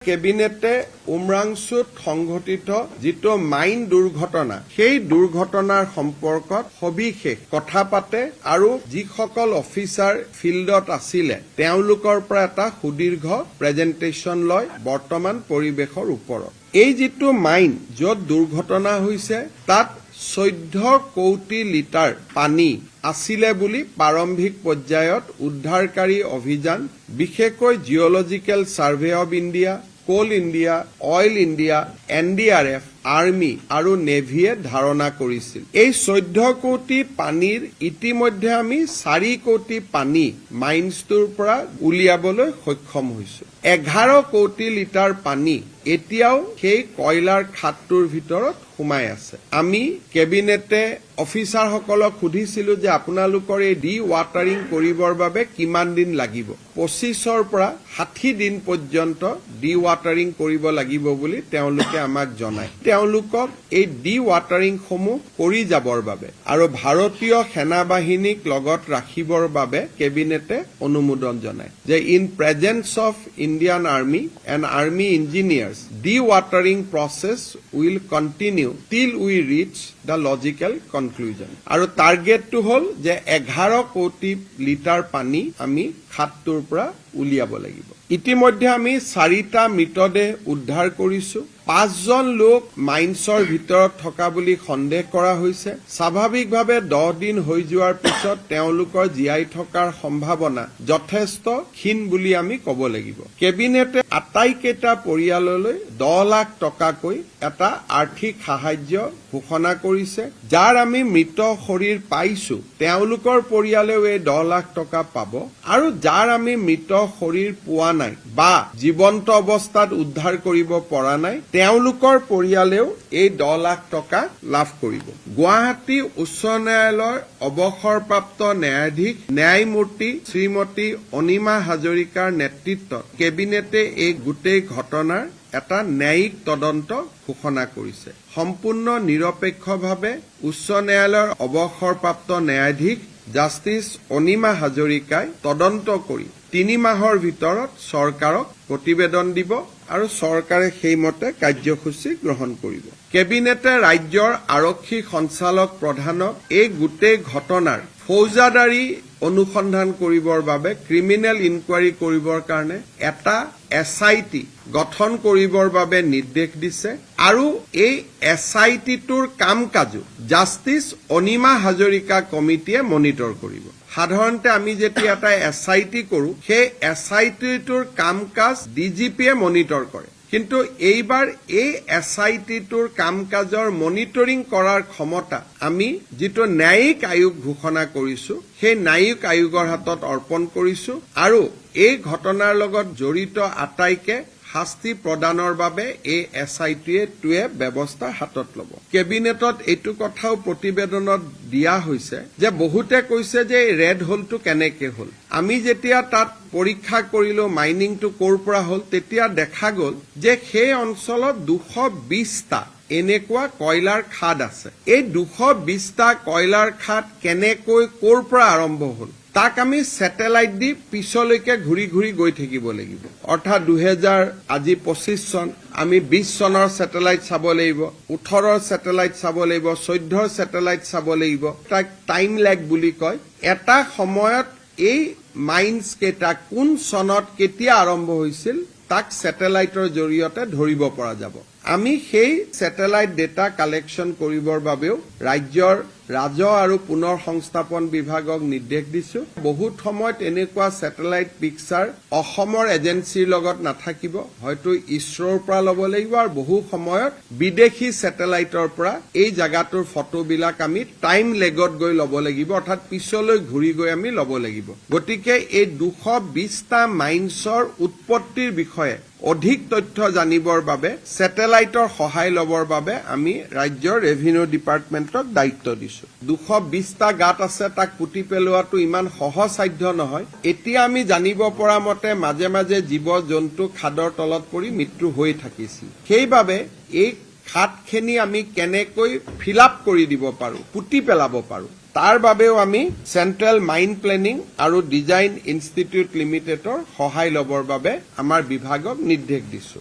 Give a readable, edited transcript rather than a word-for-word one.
কেবিনেটে উমৰাংচুত সংঘটিত যিটো মাইন দুৰ্ঘটনা সেই দুৰ্ঘটনাৰ সম্পৰ্কত সবিশেষ কথা পাতে আৰু যিসকল অফিচাৰ ফিল্ডত আছিলে তেওঁলোকৰ পৰা এটা সুদীৰ্ঘ প্ৰেজেন্টেশ্যন লয় বৰ্তমান পৰিৱেশৰ ওপৰত। এই যিটো মাইন য'ত দুৰ্ঘটনা হৈছে তাত 14 কোটি লিটাৰ পানী আছিলে বুলি প্ৰাৰম্ভিক পৰ্যায়ত উদ্ধাৰকাৰী অভিযান বিশেষকৈ geological survey of India, coal India, oil India, NDRF, army আৰু নেভিয়ে ধাৰণা কৰিছিল। এই 14 কোটি পানীৰ ইতিমধ্যে আমি 4 কোটি পানী মাইন্সটোৰ পৰা উলিয়াবলৈ সক্ষম হৈছো। 11 কোটি লিটাৰ পানী এতিয়াও সেই কয়লাৰ খাতটোৰ ভিতৰত সোমাই আছে। আমি কেবিনেটে অফিচাৰসকলক সুধিছিলো যে আপোনালোকৰ এই ডি ৱাটাৰিং কৰিবৰ বাবে কিমান দিন লাগিব। 25ৰ পৰা 60 দিন পৰ্যন্ত ডি ৱাটাৰিং কৰিব লাগিব বুলি তেওঁলোকে আমাক জনায়। তেওঁলোকক এই ডি ৱাটাৰিং সমূহ কৰি যাবৰ বাবে আৰু ভাৰতীয় সেনা বাহিনীক লগত ৰাখিবৰ বাবে কেবিনেটে অনুমোদন জনায় যে in presence of Indian army and army engineers D watering process will continue টিল উই ৰিচ দ্য লজিকেল কনক্লুজন। আৰু টাৰ্গেটটো হ'ল যে 11 কোটি লিটাৰ পানী আমি খাতটোৰ পৰা উলিয়াব লাগিব। ইতিমধ্যে আমি 4টা মৃতদেহ উদ্ধাৰ কৰিছো। 5জন লোক মাইন্সৰ ভিতৰত থকা বুলি সন্দেহ কৰা হৈছে। স্বাভাৱিকভাৱে 10 দিন হৈ যোৱাৰ পিছত তেওঁলোকৰ জীয়াই থকাৰ সম্ভাৱনা যথেষ্ট ক্ষীণ বুলি আমি ক'ব লাগিব। কেবিনেটে আটাইকেইটা পৰিয়াললৈ 10 লাখ টকাকৈ এটা আৰ্থিক সাহায্য ঘোষণা কৰিছে। যাৰ আমি মৃত শৰীৰ পাইছো তেওঁলোকৰ পৰিয়ালেও এই 10 লাখ টকা পাব আৰু যাৰ আমি মৃত শৰীৰ পোৱা নাই বা জীৱন্ত অৱস্থাত উদ্ধাৰ কৰিব পৰা নাই তেওঁলোকৰ পৰিয়ালেও এই 10 লাখ টকা লাভ কৰিব। গুৱাহাটী উচ্চ ন্যায়ালয়ৰ অৱসৰপ্ৰাপ্ত ন্যায়াধীশ ন্যায়মূৰ্তি শ্ৰীমতী অনিমা হাজৰিকাৰ নেতৃত্বত কেবিনেটে এই গোটেই ঘটনাৰ এটা ন্যায়িক তদন্ত ঘোষণা কৰিছে। সম্পূৰ্ণ নিৰপেক্ষভাৱে উচ্চ ন্যায়ালয়ৰ অৱসৰপ্ৰাপ্ত ন্যায়াধীশ জাষ্টিছ অনিমা হাজৰিকাই তদন্ত কৰি 3 মাহৰ ভিতৰত চৰকাৰক প্ৰতিবেদন দিব আৰু চৰকাৰে সেইমতে কাৰ্যসূচী গ্ৰহণ কৰিব। কেবিনেটে ৰাজ্যৰ আৰক্ষী সঞ্চালক প্ৰধানক এই গোটেই ঘটনাৰ ফৌজদাৰী অনুসন্ধান কৰিবৰ বাবে ক্ৰিমিনেল ইনকুৱাৰী কৰিবৰ কাৰণে এটা SIT গঠন কৰিবৰ বাবে নিৰ্দেশ দিছে আৰু এই SITটোৰ কাম কাজো জাষ্টিছ অনিমা হাজৰিকা কমিটিয়ে মনিটৰ কৰিব। সাধাৰণতে আমি যেতিয়া এটা SIT কৰো সেই SITটোৰ কাম কাজ DGPয়ে মনিটৰ কৰে, কিন্তু এইবাৰ এই SITটোৰ কাম কাজৰ মনিটৰিং কৰাৰ ক্ষমতা আমি যিটো ন্যায়িক আয়োগ ঘোষণা কৰিছো সেই ন্যায়িক আয়োগৰ হাতত অৰ্পণ কৰিছো আৰু এই ঘটনাৰ লগত জড়িত আটাইকে শাস্তি প্ৰদানৰ বাবে এই SITটোৱে ব্যৱস্থা হাতত ল'ব। কেবিনেটত এইটো কথাও প্ৰতিবেদনত দিয়া হৈছে যে বহুতে কৈছে যে এই ৰেড হোলটো কেনেকে হ'ল। আমি যেতিয়া তাত পৰীক্ষা কৰিলো মাইনিংটো ক'ৰ পৰা হ'ল তেতিয়া দেখা গ'ল যে সেই অঞ্চলত 220টা এনেকুৱা কয়লাৰ খাদ আছে। এই 220টা কয়লাৰ খাদ কেনেকৈ ক'ৰ পৰা আৰম্ভ হ'ল তাক আমি ছেটেলাইট দি পিছলৈকে ঘূৰি ঘূৰি গৈ থাকিব লাগিব। অৰ্থাৎ 2025 চন আমি 20 চনৰ ছেটেলাইট চাব লাগিব, 18ৰ ছেটেলাইট চাব লাগিব, 14ৰ ছেটেলাইট চাব লাগিব। তাক টাইম লেগ বুলি কয়। এটা সময়ত এই মাইন্স কেইটা কোন চনত কেতিয়া আৰম্ভ হৈছিল তাক ছেটেলাইটৰ জৰিয়তে ধৰিব পৰা যাব। আমি সেই ছেটেলাইট ডেটা কালেকশ্যন কৰিবৰ বাবেও ৰাজ্যৰ ৰাজহ আৰু পুনৰ সংস্থাপন বিভাগক নিৰ্দেশ দিছো। বহুত সময়ত এনেকুৱা ছেটেলাইট পিকচাৰ অসমৰ এজেন্সিৰ লগত নাথাকিব, হয়তো ইছৰোৰ পৰা ল'ব লাগিব আৰু বহু সময়ত বিদেশী ছেটেলাইটৰ পৰা এই জাগাটোৰ ফটোবিলাক আমি টাইম লেগত গৈ ল'ব লাগিব, অৰ্থাৎ পিছলৈ ঘূৰি গৈ আমি ল'ব লাগিব। গতিকে এই 220টা মাইন্সৰ উৎপত্তিৰ বিষয়ে অধিক তথ্য জানিবৰ বাবে ছেটেলাইটৰ সহায় ল'বৰ বাবে আমি ৰাজ্যৰ ৰেভিনিউ ডিপাৰ্টমেণ্টক দায়িত্ব দিছো। 220টা গাঁত আছে তাক পুতি পেলোৱাটো ইমান সহজসাধ্য নহয়। এতিয়া আমি জানিব পৰা মতে মাজে মাজে জীৱ জন্তু খাদৰ তলত পৰি মৃত্যু হৈ থাকিছিল। সেইবাবে এই খাদখিনি আমি কেনেকৈ ফিল আপ কৰি দিব পাৰো, পুতি পেলাব পাৰো তাৰ বাবেও আমি চেণ্ট্ৰেল মাইন প্লেনিং আৰু ডিজাইন ইনষ্টিটিউট লিমিটেডৰ সহায় ল'বৰ বাবে আমাৰ বিভাগক নিৰ্দেশ দিছো।